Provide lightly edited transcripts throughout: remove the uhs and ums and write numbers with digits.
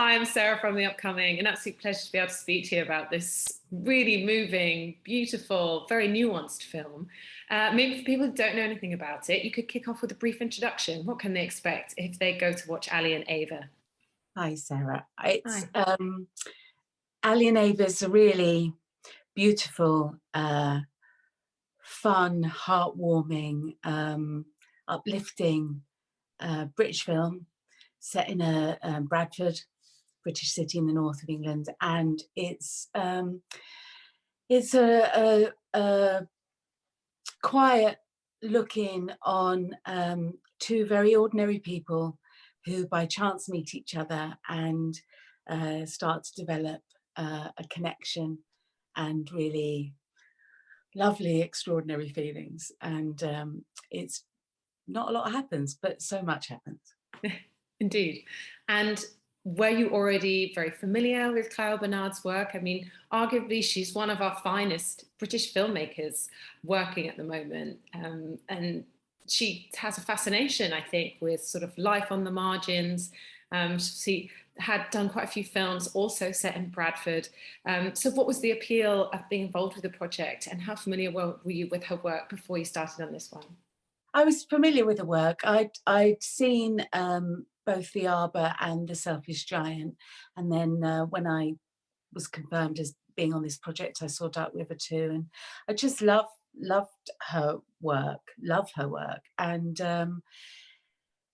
Hi, I'm Sarah from The Upcoming. An absolute pleasure to be able to speak to you about this really moving, beautiful, very nuanced film. Maybe for people who don't know anything about it, you could kick off with a brief introduction. What can they expect if they go to watch Ali and Ava? Hi, Sarah. It's Hi. Ali and Ava is a really beautiful, fun, heartwarming, uplifting British film set in Bradford, British city in the north of England, and it's a quiet look in on two very ordinary people who by chance meet each other and start to develop a connection and really lovely, extraordinary feelings. And it's not a lot happens, but so much happens. Indeed. And were you already very familiar with Clara Bernard's work? I mean, arguably, she's one of our finest British filmmakers working at the moment. And she has a fascination, I think, with sort of life on the margins. She had done quite a few films also set in Bradford. So what was the appeal of being involved with the project, and how familiar were you with her work before you started on this one? I was familiar with the work. I'd seen both The Arbor and The Selfish Giant, and then when I was confirmed as being on this project, I saw Dark River too, and I just loved her work, and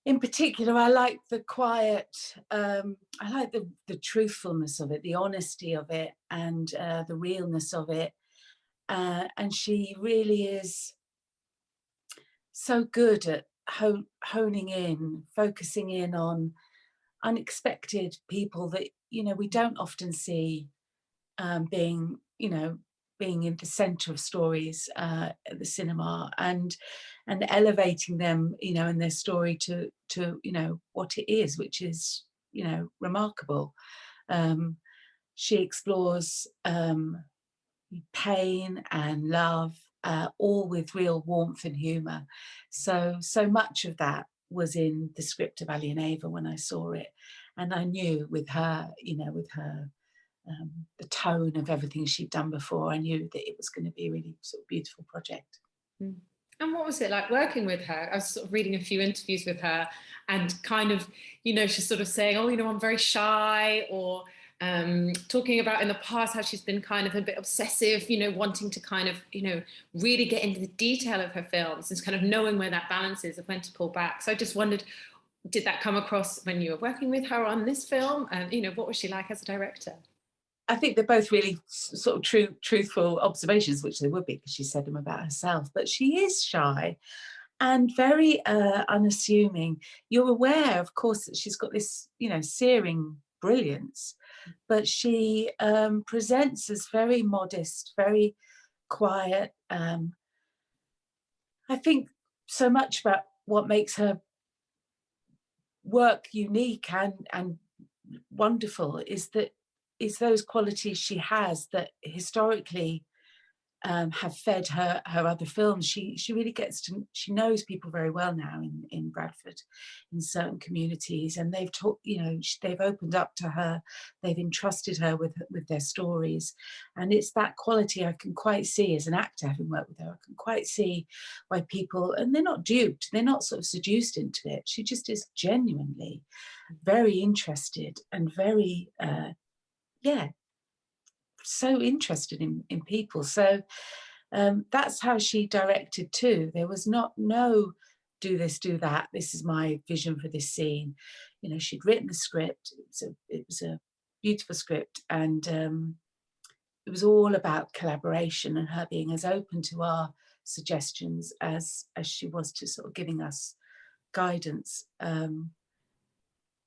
in particular, I like the quiet. I like the truthfulness of it, the honesty of it, and the realness of it, and she really is so good at honing in, focusing in on unexpected people that we don't often see being being in the center of stories at the cinema, and elevating them in their story to what it is, which is remarkable. She explores pain and love, all with real warmth and humour. So much of that was in the script of Ali and Ava when I saw it, and I knew with her, the tone of everything she'd done before, I knew that it was going to be a really sort of beautiful project. Mm. And what was it like working with her? I was sort of reading a few interviews with her, and kind of, she's sort of saying, oh, I'm very shy, or talking about in the past how she's been kind of a bit obsessive, wanting to kind of, really get into the detail of her films and kind of knowing where that balance is of when to pull back. So I just wondered, did that come across when you were working with her on this film? And, what was she like as a director? I think they're both really sort of truthful observations, which they would be because she said them about herself. But she is shy and very unassuming. You're aware, of course, that she's got this, searing brilliance, but she presents as very modest, very quiet. I think so much about what makes her work unique and wonderful is those qualities she has that historically have fed her other films. She really she knows people very well now in Bradford, in certain communities, and they've they've opened up to her, they've entrusted her with their stories, and it's that quality I can quite see as an actor, having worked with her. I can quite see why people, and they're not duped, they're not sort of seduced into it. She just is genuinely very interested and very so interested in people. So that's how she directed too. There was no do this, do that. This is my vision for this scene. She'd written the script. It was a beautiful script, and it was all about collaboration and her being as open to our suggestions as she was to sort of giving us guidance.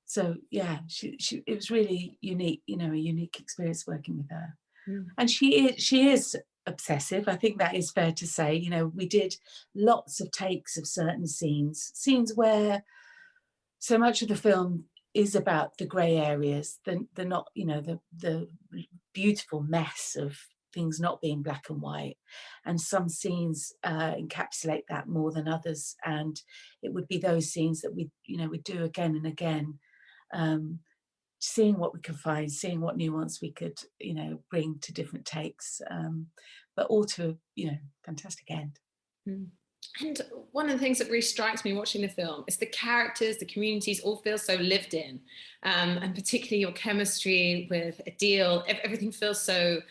So yeah, it was really unique, a unique experience working with her. Mm. And she is obsessive. I think that is fair to say. We did lots of takes of certain scenes where so much of the film is about the grey areas, the not, the beautiful mess of things not being black and white. And some scenes encapsulate that more than others. And it would be those scenes that we do again and again. seeing what we could find, seeing what nuance we could, you know, bring to different takes, but all to, you know, fantastic end. Mm. And one of the things that really strikes me watching the film is the characters, the communities all feel so lived in, and particularly your chemistry with Adil. Everything feels so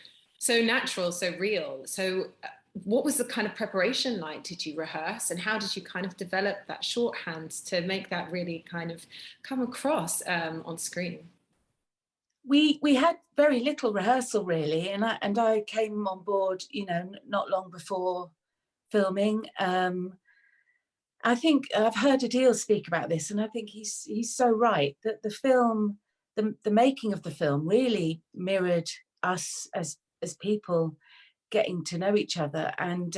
natural, so real. So, what was the kind of preparation like? Did you rehearse, and how did you kind of develop that shorthand to make that really kind of come across on screen? We had very little rehearsal really, and I came on board, you know, not long before filming. I think I've heard Adil speak about this, and I think he's so right that the film, the making of the film, really mirrored us as people getting to know each other. And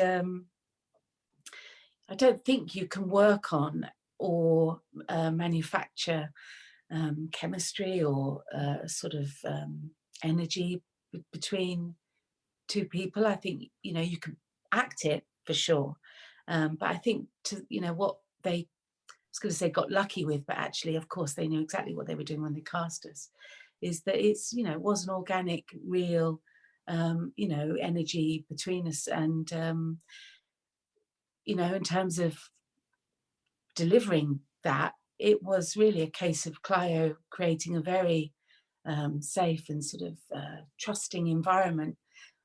I don't think you can work on or manufacture chemistry or sort of energy between two people. I think, you know, you can act it for sure, but I think, to, you know, what they, I was going to say got lucky with, but actually, of course, they knew exactly what they were doing when they cast us, is that it's, you know, it was an organic, real, you know, energy between us. And you know, in terms of delivering that, it was really a case of Clio creating a very safe and sort of trusting environment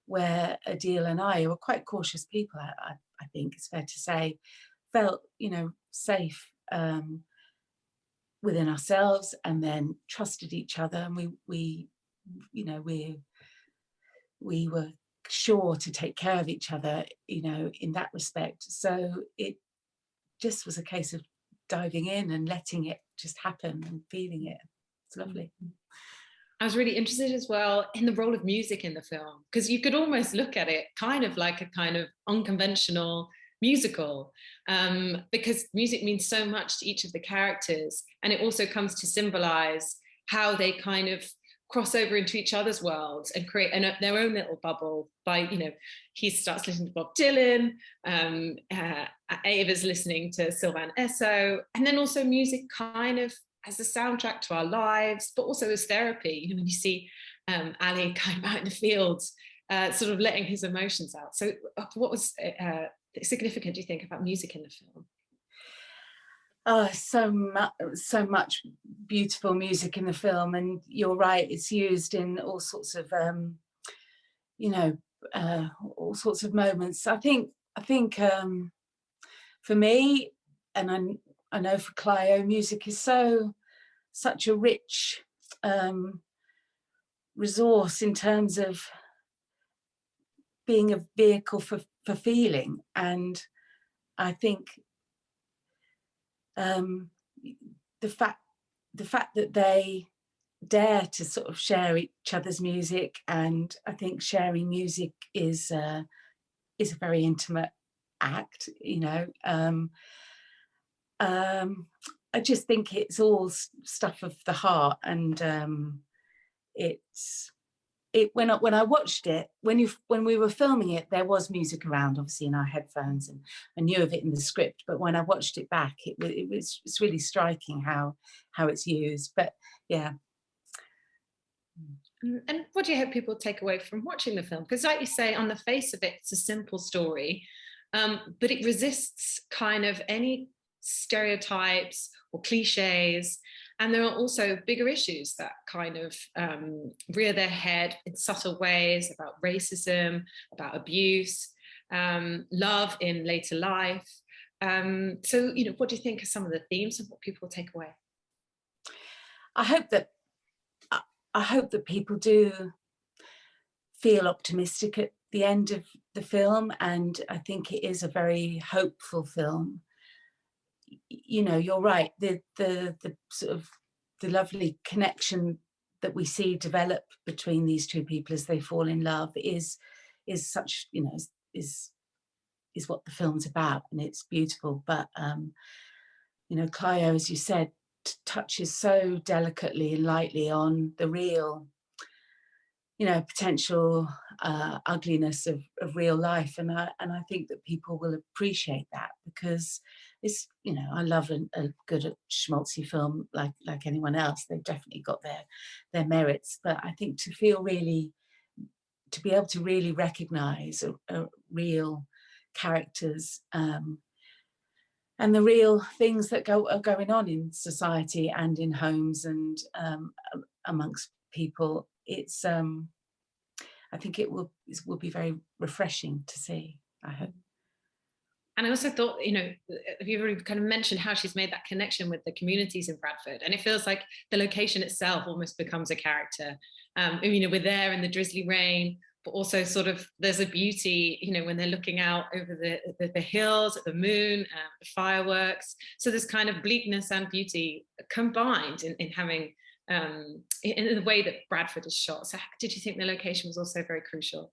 where Adil and I, who were quite cautious people, I think it's fair to say, felt, you know, safe within ourselves, and then trusted each other, and we you know, we were sure to take care of each other, you know, in that respect. So it just was a case of diving in and letting it just happen and feeling it. It's lovely. I was really interested as well in the role of music in the film, because you could almost look at it kind of like a kind of unconventional musical, because music means so much to each of the characters, and it also comes to symbolize how they kind of cross over into each other's worlds and create their own little bubble by, you know, he starts listening to Bob Dylan, Ava's listening to Sylvain Esso, and then also music kind of as a soundtrack to our lives, but also as therapy. You know, when you see Ali kind of out in the fields, sort of letting his emotions out. So what was significant, do you think, about music in the film? So much beautiful music in the film, and you're right, it's used in all sorts of you know, all sorts of moments. I think for me, and I know for Clio, music is such a rich resource in terms of being a vehicle for feeling. And I think the fact that they dare to sort of share each other's music, and I think sharing music is a very intimate act, you know. I just think it's all stuff of the heart, and it's when I watched it, when we were filming it, there was music around, obviously, in our headphones, and I knew of it in the script. But when I watched it back, it's really striking how it's used. But yeah. And what do you hope people take away from watching the film? Because, like you say, on the face of it, it's a simple story, but it resists kind of any stereotypes or cliches. And there are also bigger issues that kind of rear their head in subtle ways about racism, about abuse, love in later life. So, you know, what do you think are some of the themes of what people take away? I hope that I hope that people do feel optimistic at the end of the film, and I think it is a very hopeful film. You know, you're right. The sort of the lovely connection that we see develop between these two people as they fall in love is such, you know, is what the film's about, and it's beautiful. But you know, Clio, as you said, touches so delicately and lightly on the real, you know, potential ugliness of real life, and I think that people will appreciate that, because it's, you know, I love a good schmaltzy film like anyone else. They've definitely got their merits, but I think to feel really, to be able to really recognise a real characters, and the real things that are going on in society and in homes and amongst people. It's I think it will be very refreshing to see, I hope. And I also thought, you know, you've already kind of mentioned how she's made that connection with the communities in Bradford. And it feels like the location itself almost becomes a character. You know, we're there in the drizzly rain, but also sort of there's a beauty, you know, when they're looking out over the hills at the moon, the fireworks. So there's kind of bleakness and beauty combined in having, in the way that Bradford is shot. So did you think the location was also very crucial?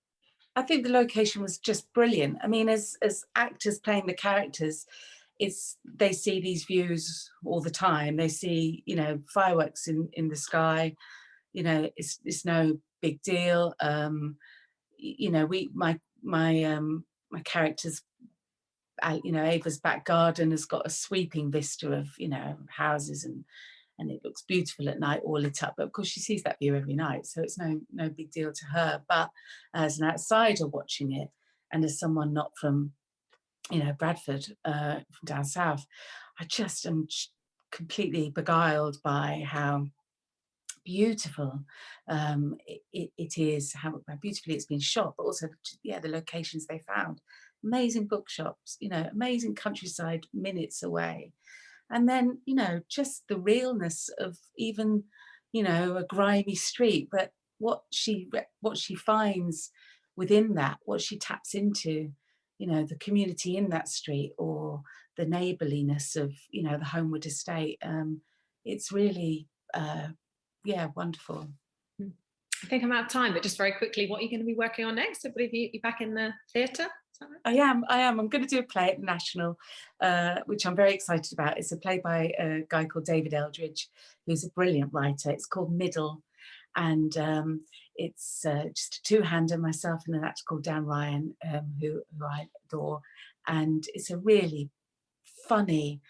I think the location was just brilliant. I mean, as actors playing the characters, they see these views all the time. They see, you know, fireworks in the sky. You know, it's no big deal. You know, my characters, you know, Ava's back garden has got a sweeping vista of, you know, houses, and it looks beautiful at night, all lit up. But of course, she sees that view every night, so it's no big deal to her. But as an outsider watching it, and as someone not from, you know, Bradford, from down south, I just am completely beguiled by how beautiful it is, how beautifully it's been shot, but also, yeah, the locations they found. Amazing bookshops, you know, amazing countryside minutes away. And then, you know, just the realness of even, you know, a grimy street, but what she finds within that, what she taps into, you know, the community in that street, or the neighbourliness of, you know, the Homewood estate. It's really, yeah, wonderful. Hmm. I think I'm out of time, but just very quickly, what are you going to be working on next? I believe you're back in the theatre. Is that right? I am. I'm going to do a play at the National, which I'm very excited about. It's a play by a guy called David Eldridge, who's a brilliant writer. It's called Middle, and it's just a two-hander, myself and an actor called Dan Ryan, who I adore. And it's a really funny,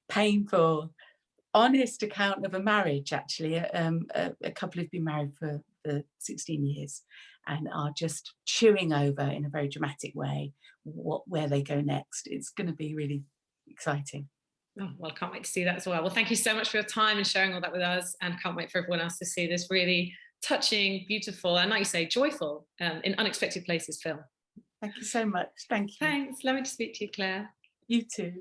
painful, honest account of a marriage, actually. A couple who've been married for 16 years and are just chewing over, in a very dramatic way, where they go next. It's going to be really exciting. Oh, well, I can't wait to see that as well. Well, thank you so much for your time and sharing all that with us. And can't wait for everyone else to see this really touching, beautiful, and like you say, joyful, in unexpected places film. Thank you so much. Thank you. Thanks. Lovely to speak to you, Claire. You too.